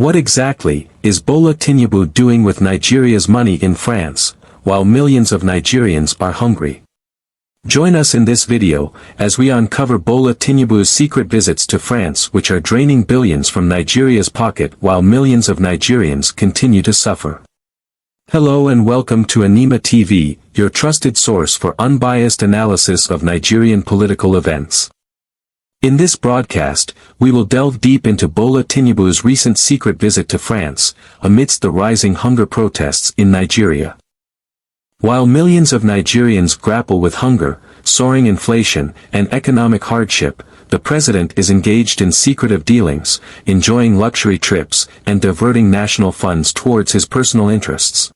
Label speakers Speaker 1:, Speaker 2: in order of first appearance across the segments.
Speaker 1: What exactly is Bola Tinubu doing with Nigeria's money in France, while millions of Nigerians are hungry? Join us in this video, as we uncover Bola Tinubu's secret visits to France which are draining billions from Nigeria's pocket while millions of Nigerians continue to suffer. Hello and welcome to Anima TV, your trusted source for unbiased analysis of Nigerian political events. In this broadcast, we will delve deep into Bola Tinubu's recent secret visit to France, amidst the rising hunger protests in Nigeria. While millions of Nigerians grapple with hunger, soaring inflation, and economic hardship, the president is engaged in secretive dealings, enjoying luxury trips, and diverting national funds towards his personal interests.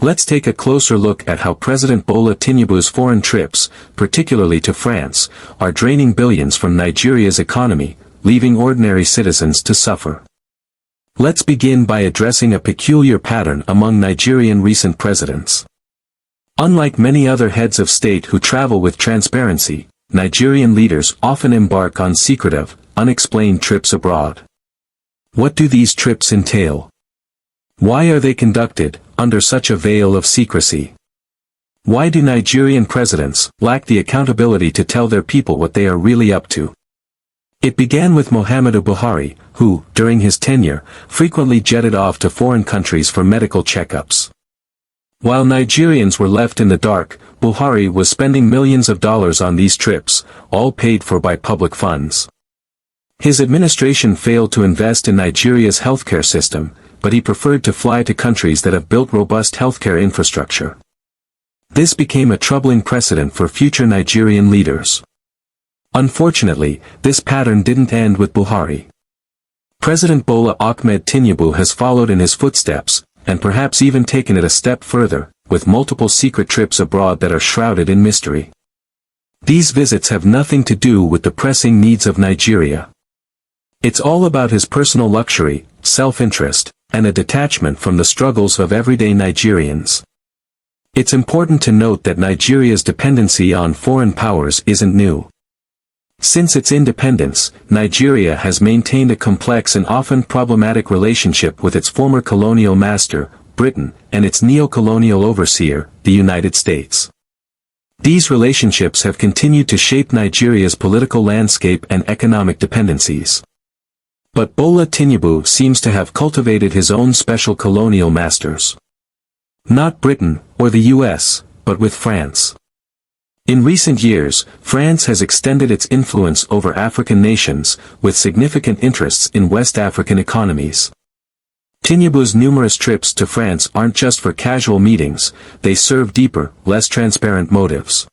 Speaker 1: Let's take a closer look at how President Bola Tinubu's foreign trips, particularly to France, are draining billions from Nigeria's economy, leaving ordinary citizens to suffer. Let's begin by addressing a peculiar pattern among Nigerian recent presidents. Unlike many other heads of state who travel with transparency, Nigerian leaders often embark on secretive, unexplained trips abroad. What do these trips entail? Why are they conducted under such a veil of secrecy? Why do Nigerian presidents lack the accountability to tell their people what they are really up to? It began with Muhammadu Buhari, who, during his tenure, frequently jetted off to foreign countries for medical checkups. While Nigerians were left in the dark, Buhari was spending millions of dollars on these trips, all paid for by public funds. His administration failed to invest in Nigeria's healthcare system, but he preferred to fly to countries that have built robust healthcare infrastructure. This became a troubling precedent for future Nigerian leaders. Unfortunately, this pattern didn't end with Buhari. President Bola Ahmed Tinubu has followed in his footsteps, and perhaps even taken it a step further, with multiple secret trips abroad that are shrouded in mystery. These visits have nothing to do with the pressing needs of Nigeria. It's all about his personal luxury, self-interest, and a detachment from the struggles of everyday Nigerians. It's important to note that Nigeria's dependency on foreign powers isn't new. Since its independence, Nigeria has maintained a complex and often problematic relationship with its former colonial master, Britain, and its neo-colonial overseer, the United States. These relationships have continued to shape Nigeria's political landscape and economic dependencies. But Bola Tinubu seems to have cultivated his own special colonial masters. Not Britain, or the US, but with France. In recent years, France has extended its influence over African nations, with significant interests in West African economies. Tinubu's numerous trips to France aren't just for casual meetings, they serve deeper, less transparent motives.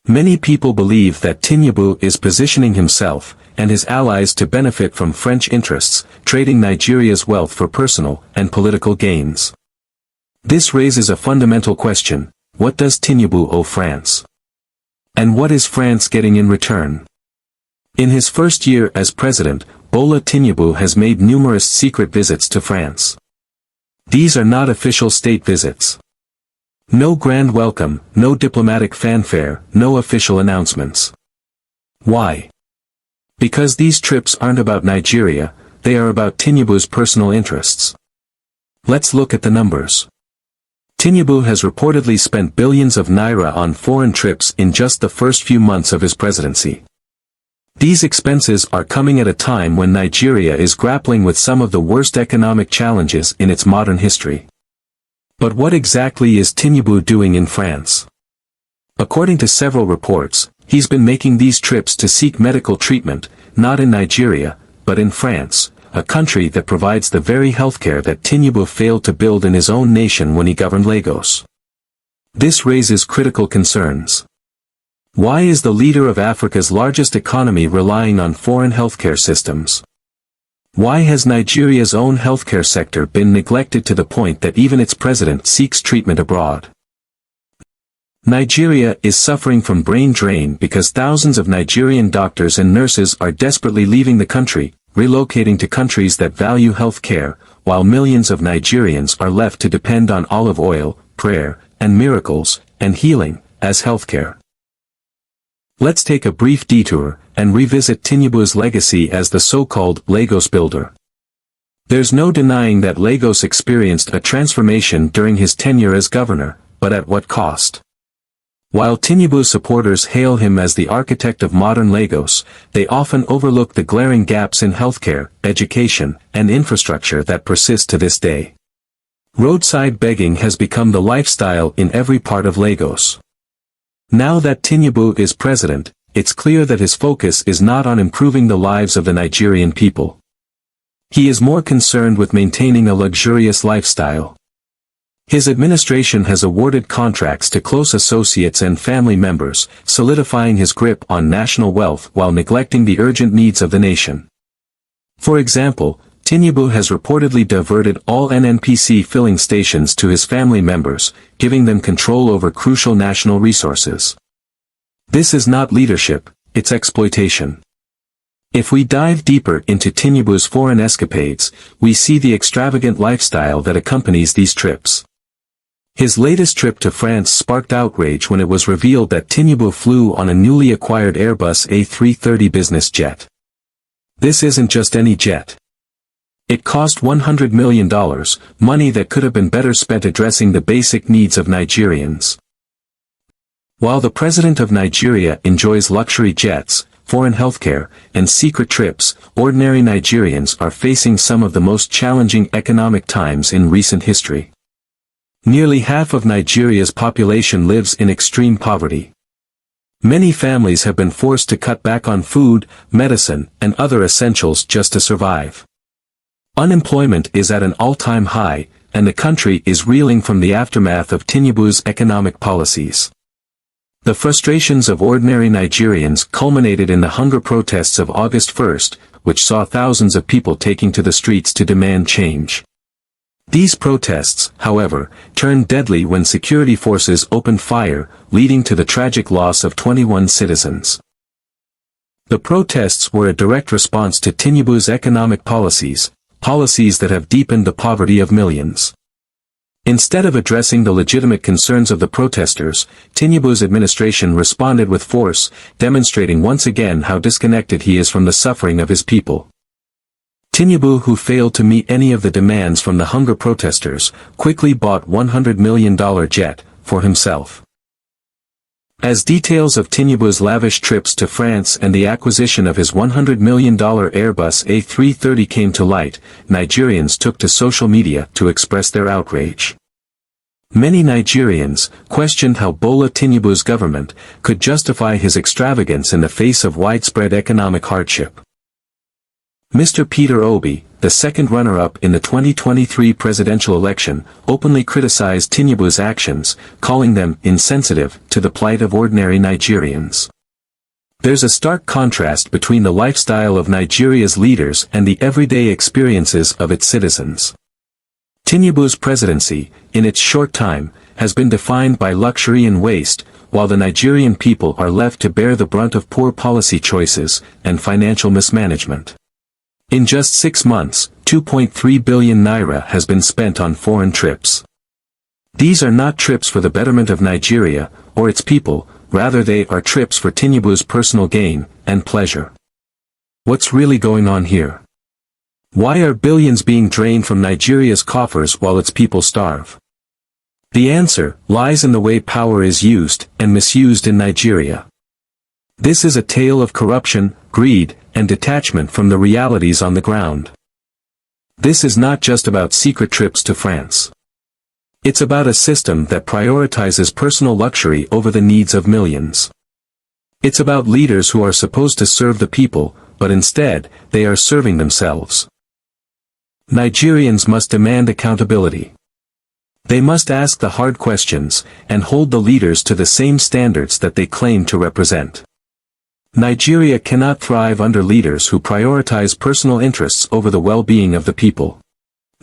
Speaker 1: Many people believe that Tinubu is positioning himself and his allies to benefit from French interests, trading Nigeria's wealth for personal and political gains. This raises a fundamental question: what does Tinubu owe France? And what is France getting in return? In his first year as president, Bola Tinubu has made numerous secret visits to France. These are not official state visits. No grand welcome, no diplomatic fanfare, no official announcements. Why? Because these trips aren't about Nigeria, they are about Tinubu's personal interests. Let's look at the numbers. Tinubu has reportedly spent billions of naira on foreign trips in just the first few months of his presidency. These expenses are coming at a time when Nigeria is grappling with some of the worst economic challenges in its modern history. But what exactly is Tinubu doing in France? According to several reports, he's been making these trips to seek medical treatment, not in Nigeria, but in France, a country that provides the very healthcare that Tinubu failed to build in his own nation when he governed Lagos. This raises critical concerns. Why is the leader of Africa's largest economy relying on foreign healthcare systems? Why has Nigeria's own healthcare sector been neglected to the point that even its president seeks treatment abroad? Nigeria is suffering from brain drain because thousands of Nigerian doctors and nurses are desperately leaving the country, relocating to countries that value health care, while millions of Nigerians are left to depend on olive oil, prayer, and miracles, and healing, as healthcare. Let's take a brief detour, and revisit Tinubu's legacy as the so-called Lagos builder. There's no denying that Lagos experienced a transformation during his tenure as governor, but at what cost? While Tinubu supporters hail him as the architect of modern Lagos, they often overlook the glaring gaps in healthcare, education, and infrastructure that persist to this day. Roadside begging has become the lifestyle in every part of Lagos. Now that Tinubu is president, it's clear that his focus is not on improving the lives of the Nigerian people. He is more concerned with maintaining a luxurious lifestyle. His administration has awarded contracts to close associates and family members, solidifying his grip on national wealth while neglecting the urgent needs of the nation. For example, Tinubu has reportedly diverted all NNPC filling stations to his family members, giving them control over crucial national resources. This is not leadership, it's exploitation. If we dive deeper into Tinubu's foreign escapades, we see the extravagant lifestyle that accompanies these trips. His latest trip to France sparked outrage when it was revealed that Tinubu flew on a newly acquired Airbus A330 business jet. This isn't just any jet. It cost $100 million, money that could have been better spent addressing the basic needs of Nigerians. While the president of Nigeria enjoys luxury jets, foreign healthcare, and secret trips, ordinary Nigerians are facing some of the most challenging economic times in recent history. Nearly half of Nigeria's population lives in extreme poverty. Many families have been forced to cut back on food, medicine, and other essentials just to survive. Unemployment is at an all-time high, and the country is reeling from the aftermath of Tinubu's economic policies. The frustrations of ordinary Nigerians culminated in the hunger protests of August 1st, which saw thousands of people taking to the streets to demand change. These protests, however, turned deadly when security forces opened fire, leading to the tragic loss of 21 citizens. The protests were a direct response to Tinubu's economic policies that have deepened the poverty of millions. Instead of addressing the legitimate concerns of the protesters, Tinubu's administration responded with force, demonstrating once again how disconnected he is from the suffering of his people. Tinubu, who failed to meet any of the demands from the hunger protesters, quickly bought $100 million jet for himself. As details of Tinubu's lavish trips to France and the acquisition of his $100 million Airbus A330 came to light, Nigerians took to social media to express their outrage. Many Nigerians questioned how Bola Tinubu's government could justify his extravagance in the face of widespread economic hardship. Mr. Peter Obi, the second runner-up in the 2023 presidential election, openly criticized Tinubu's actions, calling them insensitive to the plight of ordinary Nigerians. There's a stark contrast between the lifestyle of Nigeria's leaders and the everyday experiences of its citizens. Tinubu's presidency, in its short time, has been defined by luxury and waste, while the Nigerian people are left to bear the brunt of poor policy choices and financial mismanagement. In just 6 months, 2.3 billion naira has been spent on foreign trips. These are not trips for the betterment of Nigeria, or its people, rather they are trips for Tinubu's personal gain and pleasure. What's really going on here? Why are billions being drained from Nigeria's coffers while its people starve? The answer lies in the way power is used and misused in Nigeria. This is a tale of corruption, greed, and detachment from the realities on the ground. This is not just about secret trips to France. It's about a system that prioritizes personal luxury over the needs of millions. It's about leaders who are supposed to serve the people, but instead, they are serving themselves. Nigerians must demand accountability. They must ask the hard questions, and hold the leaders to the same standards that they claim to represent. Nigeria cannot thrive under leaders who prioritize personal interests over the well-being of the people.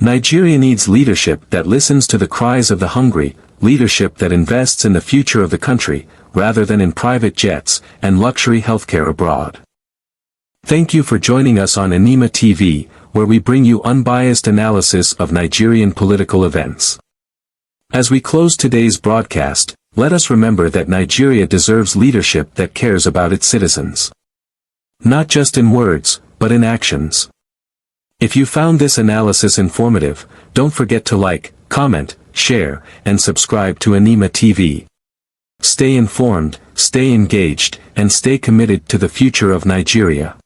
Speaker 1: Nigeria needs leadership that listens to the cries of the hungry, leadership that invests in the future of the country, rather than in private jets and luxury healthcare abroad. Thank you for joining us on Anima TV, where we bring you unbiased analysis of Nigerian political events. As we close today's broadcast, let us remember that Nigeria deserves leadership that cares about its citizens. Not just in words, but in actions. If you found this analysis informative, don't forget to like, comment, share, and subscribe to Anima TV. Stay informed, stay engaged, and stay committed to the future of Nigeria.